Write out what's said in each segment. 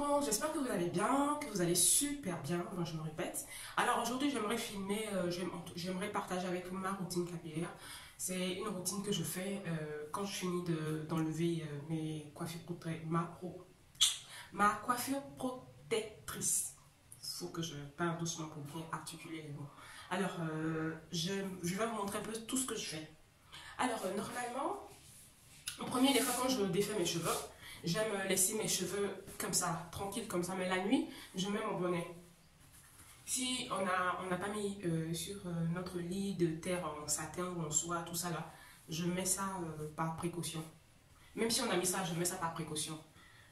monde, j'espère que vous allez bien, que vous allez super bien, moi je me répète. Alors aujourd'hui j'aimerais filmer, j'aimerais partager avec vous ma routine capillaire. C'est une routine que je fais quand je finis d'enlever mes coiffures ma coiffure protectrice. Il faut que je parle doucement pour bien articuler les mots. Alors je vais vous montrer un peu tout ce que je fais. Alors normalement, en premier des fois quand je défais mes cheveux, j'aime laisser mes cheveux comme ça, tranquille comme ça, mais la nuit, je mets mon bonnet. Si on n'a pas mis sur notre lit de terre en satin ou en soie, tout ça là, je mets ça par précaution. Même si on a mis ça, je mets ça par précaution.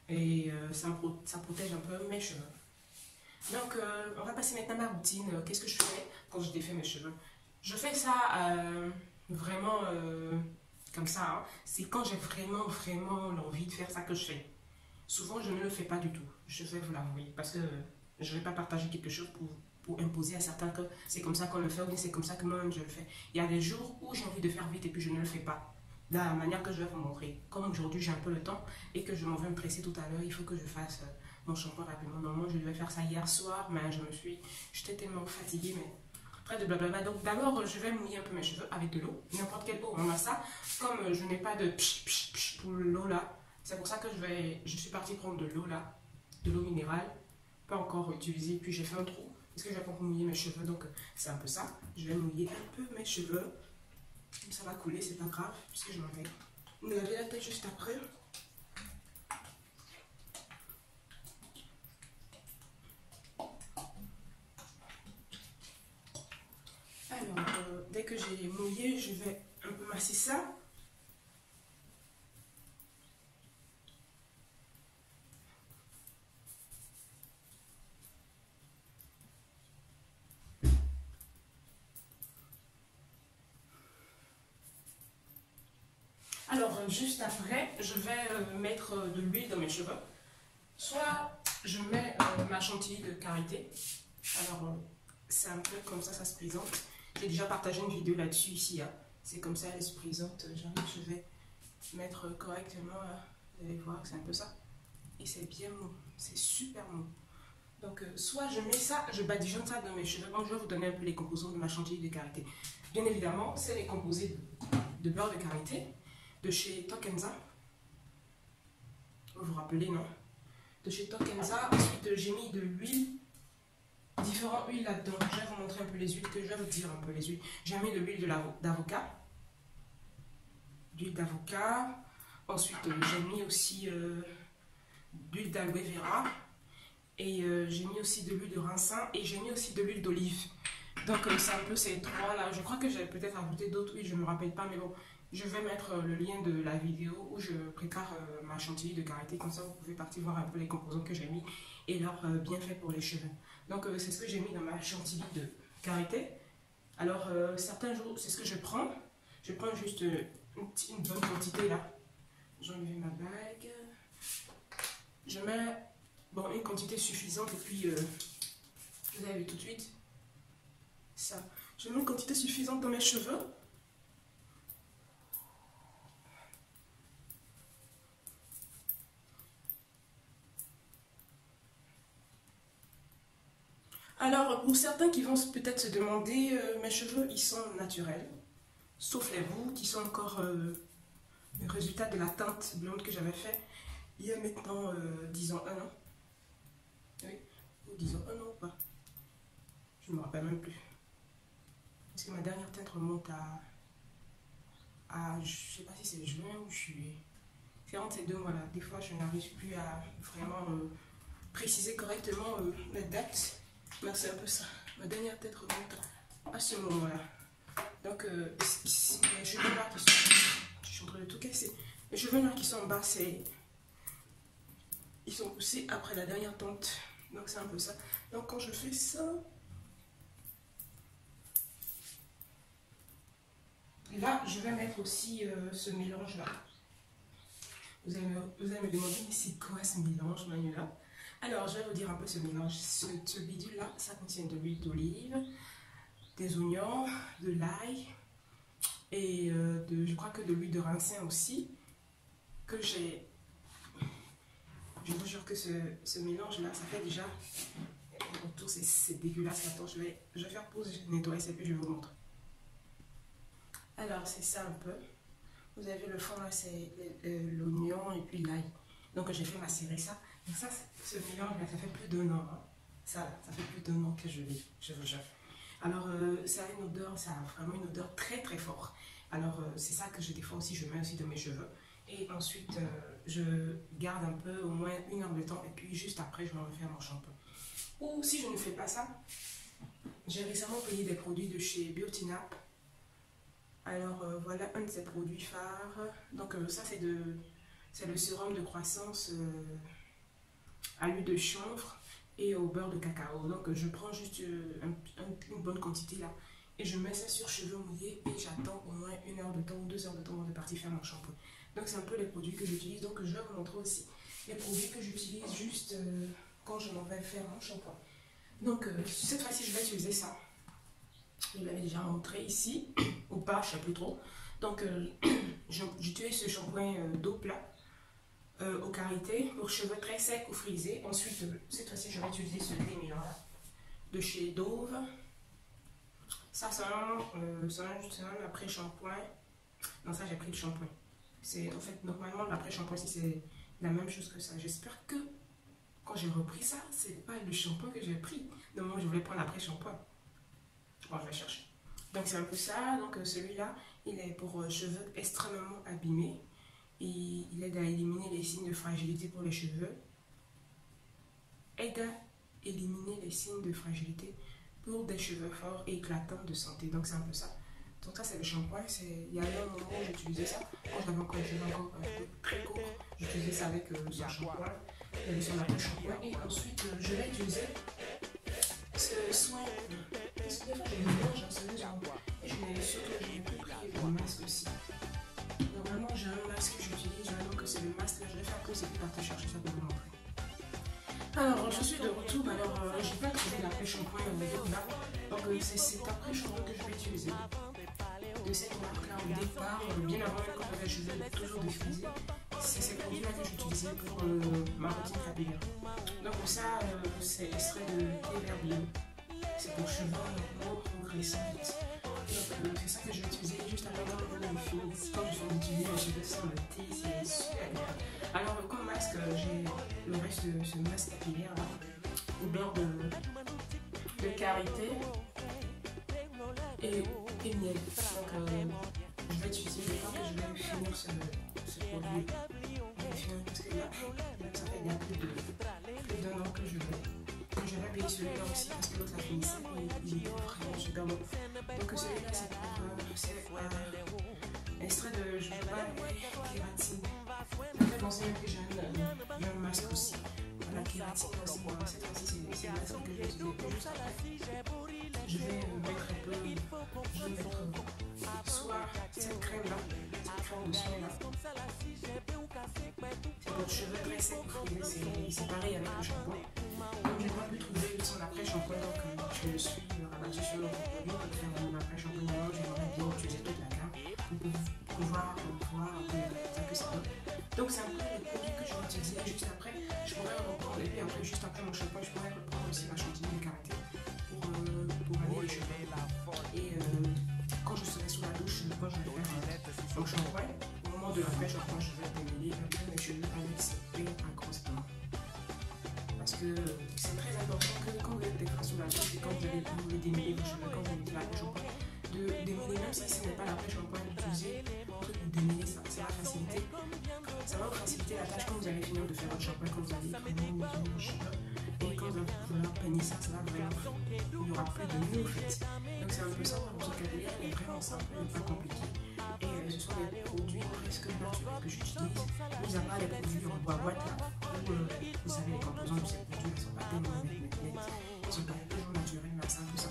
Et ça protège un peu mes cheveux. Donc, on va passer maintenant à ma routine. Qu'est-ce que je fais quand je défais mes cheveux? Je fais ça vraiment comme ça. Hein. C'est quand j'ai vraiment l'envie de faire ça que je fais. Souvent, je ne le fais pas du tout. Je vais vous l'avouer. Parce que je ne vais pas partager quelque chose pour imposer à certains que c'est comme ça qu'on le fait ou bien c'est comme ça que moi-même je le fais. Il y a des jours où j'ai envie de faire vite et puis je ne le fais pas. De la manière que je vais vous montrer. Comme aujourd'hui, j'ai un peu le temps et que je m'en vais me presser tout à l'heure, il faut que je fasse mon shampoing rapidement. Normalement, je devais faire ça hier soir, mais j'étais tellement fatiguée, mais près de blablabla. Donc d'abord, je vais mouiller un peu mes cheveux avec de l'eau. N'importe quelle eau, on a ça. Comme je n'ai pas de pour l'eau là, c'est pour ça que je suis partie prendre de l'eau là, de l'eau minérale, pas encore utilisée. Puis j'ai fait un trou parce que j'ai pas encore mouillé mes cheveux, donc c'est un peu ça. Je vais mouiller un peu mes cheveux. Ça va couler, c'est pas grave, puisque je m'en vais me laver la tête juste après. Alors, dès que j'ai mouillé, je vais un peu masser ça. Alors, juste après, je vais mettre de l'huile dans mes cheveux. Soit je mets ma chantilly de karité. Alors, c'est un peu comme ça se présente. J'ai déjà partagé une vidéo là-dessus ici. Hein. C'est comme ça, elle se présente. Je vais mettre correctement. Vous allez voir que c'est un peu ça. Et c'est bien mou. C'est super mou. Donc, soit je mets ça, je badigeonne ça dans mes cheveux. Donc, je vais vous donner un peu les composants de ma chantilly de karité. Bien évidemment, c'est les composés de beurre de karité de chez Tokenza. Vous vous rappelez, non? De chez Tokenza. Ensuite, j'ai mis de l'huile, différentes huiles là-dedans. Je vais vous montrer un peu les huiles, que je vais vous dire un peu les huiles. J'ai mis de l'huile d'avocat. D'huile d'avocat. Ensuite, j'ai mis aussi d'huile d'aloe vera. Et j'ai mis aussi de l'huile de ricin. Et j'ai mis aussi de l'huile d'olive. Donc, c'est un peu ces trois là. Je crois que j'ai peut-être ajouté d'autres huiles, je ne me rappelle pas, mais bon. Je vais mettre le lien de la vidéo où je prépare ma chantilly de karité. Comme ça, vous pouvez partir voir un peu les composants que j'ai mis et leur bienfait pour les cheveux. Donc, c'est ce que j'ai mis dans ma chantilly de karité. Alors, certains jours, c'est ce que je prends. Je prends juste une bonne quantité là. J'ai enlevé ma bague. Je mets une quantité suffisante et puis, vous avez vu tout de suite ça. Je mets une quantité suffisante dans mes cheveux. Alors, pour certains qui vont peut-être se demander, mes cheveux, ils sont naturels. Sauf les bouts qui sont encore le résultat de la teinte blonde que j'avais fait il y a maintenant, disons, 1 an. Oui, ou disons 1 an ou pas. Je ne me rappelle même plus. Parce que ma dernière teinte remonte je ne sais pas si c'est juin ou juillet. C'est entre ces 2 mois-là. Des fois, je n'arrive plus à vraiment préciser correctement la date. Là, c'est un peu ça. Ma dernière tête remonte à ce moment-là. Donc, ici, les cheveux noirs qui sont... Je suis en train de tout casser. Les cheveux noirs qui sont en bas, ils sont poussés après la dernière teinte. Donc, c'est un peu ça. Donc, quand je fais ça... Et là, je vais mettre aussi ce mélange-là. Vous allez me demander, mais c'est quoi ce mélange, Manuela? Alors, je vais vous dire un peu ce mélange. Ce bidule-là, ça contient de l'huile d'olive, des oignons, de l'ail et je crois que de l'huile de ricin aussi, que j'ai... Je vous jure que ce mélange-là, ça fait déjà... Autour, c'est dégueulasse. Attends, je vais faire pause, je vais nettoyer ça et puis je vais vous montrer. Alors, c'est ça un peu. Vous avez le fond là, c'est l'oignon et puis l'ail. Donc, j'ai fait macérer ça. Donc, ça, ce mélange-là, ça fait plus d'un an. Hein. Ça fait plus d'un an que je vous jure. Alors, ça a une odeur, ça a vraiment une odeur très très forte. Alors, c'est ça que je défends aussi, je mets aussi dans mes cheveux. Et ensuite, je garde un peu, au moins 1 heure de temps. Et puis, juste après, je vais refaire mon shampoing. Ou si je ne fais pas ça, j'ai récemment payé des produits de chez Biotinap. Alors voilà un de ces produits phares. Donc ça c'est le sérum de croissance à l'huile de chanvre et au beurre de cacao. Donc je prends juste une bonne quantité là et je mets ça sur cheveux mouillés et j'attends au moins 1 heure de temps ou 2 heures de temps avant de partir faire mon shampoing. Donc c'est un peu les produits que j'utilise. Donc je vais vous montrer aussi les produits que j'utilise juste quand je m'en vais faire mon shampoing. Donc cette fois-ci je vais utiliser ça. Je l'avais déjà montré ici, ou pas, je ne sais plus trop. Donc j'utilise ce shampoing d'eau plat aux karité pour cheveux très secs ou frisés. Ensuite, cette fois-ci je vais utiliser ce démêlant là de chez Dove. Ça c'est un après-shampoing. Non, ça j'ai pris le shampoing. C'est en fait normalement l'après-shampoing si c'est la même chose que ça. J'espère que quand j'ai repris ça, c'est pas le shampoing que j'ai pris. Normalement, je voulais prendre l'après-shampoing. Bon, je vais chercher. Donc, c'est un peu ça. Donc, celui-là, il est pour cheveux extrêmement abîmés. Et il aide à éliminer les signes de fragilité pour les cheveux. Aide à éliminer les signes de fragilité pour des cheveux forts et éclatants de santé. Donc, c'est un peu ça. Donc, ça, c'est le shampoing. Il y a un moment où j'utilisais ça. Quand j'avais encore les cheveux encore très courts, j'utilisais ça avec ce shampoing. Sur la shampoing. Et ensuite, je vais utiliser ce soin. Parce que des fois, je mélange un shampoing. Et je mets surtout le masque aussi. Normalement, j'ai un masque que j'utilise. Donc, c'est le masque. Je vais faire que c'est pour chercher ça pour vous montrer. Alors, je suis de retour. Alors, je n'ai pas trouvé l'après-shampoing là. Donc, c'est cet après-shampoing que je vais utiliser. De cette marque-là au départ, bien avant quand j'avais les cheveux toujours défrisés. C'est ces produits-là que j'utilisais pour ma routine capillaire. Donc ça, c'est extrait de thé vert bleu. C'est pour cheveux progressants. Donc c'est ça que je vais utiliser juste après quand je finis. Quand je finis d'utiliser les cheveux sans le thé, c'est super bien. Alors comme masque, j'ai le reste de ce masque capillaire là, au beurre de karité et miel. Donc je vais utiliser le temps que je vais finir ce produit. Parce que là, ça fait bien plus d'un an que je vais. Je vais payer celui-là aussi parce que l'autre a fini ça et il est vraiment super bon. Donc celui-là c'est pour extrait de jojoba et kératine. Ça fait penser que j'ai un masque aussi. Voilà, kératine aussi. Cette fois-ci c'est le masque que je vais utiliser juste après. Je vais mettre un peu, je vais mettre soit cette crème là, cette crème de soin là. C'est pour cheveux très secs ou frisés, c'est pareil avec le shampoing. Donc j'ai pas pu trouver son après-shampoing, donc je me suis rabattue sur le produit pour faire mon après-shampoing. J'aimerais bien utiliser toute la gamme pour pouvoir voir un peu ça que ça donne. Donc c'est un peu le produit que je vais utiliser juste après. Je pourrais reprendre et puis après juste après mon shampoing, je pourrais reprendre aussi ma chantilly de karité pour aller les cheveux. Et quand je serai sous la douche, quand je vais faire mon shampoing, au moment de l'après-shampoing, je vais démêler un peu mes cheveux avec ce pain à grosse main. Parce que c'est très important que quand vous êtes sous la douche et quand vous allez démêler vos cheveux, quand vous mettez l'après-shampoing, de démêler, même si ce n'est pas l'après-shampoing, d'utiliser pour démêler ça. Ça va vous faciliter la tâche quand vous allez finir de faire votre shampoing, quand vous allez vraiment nettoyer vos cheveux. Et quand vous allez peigner ça, ça va vraiment, il n'y aura plus de nœuds en fait. Donc c'est un peu ça, pour votre capillaire, il est vraiment simple, il n'est pas compliqué. Et ce sont des produits presque naturels que j'utilise. Mis à part les produits en boîte là, où vous savez les composants de ces produits ne sont pas tellement nettes, ils sont pas toujours naturels, mais c'est un peu ça.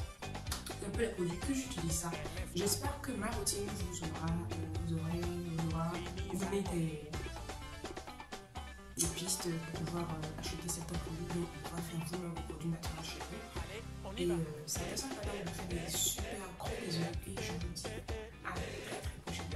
C'est un peu les produits que j'utilise ça. J'espère que ma routine vous aura donné des pistes pour pouvoir acheter certains produits et pouvoir faire vous-même vos produits naturels chez vous. Et c'était ça, madame, me fait des super gros bisous et je vous dis à la très prochaine.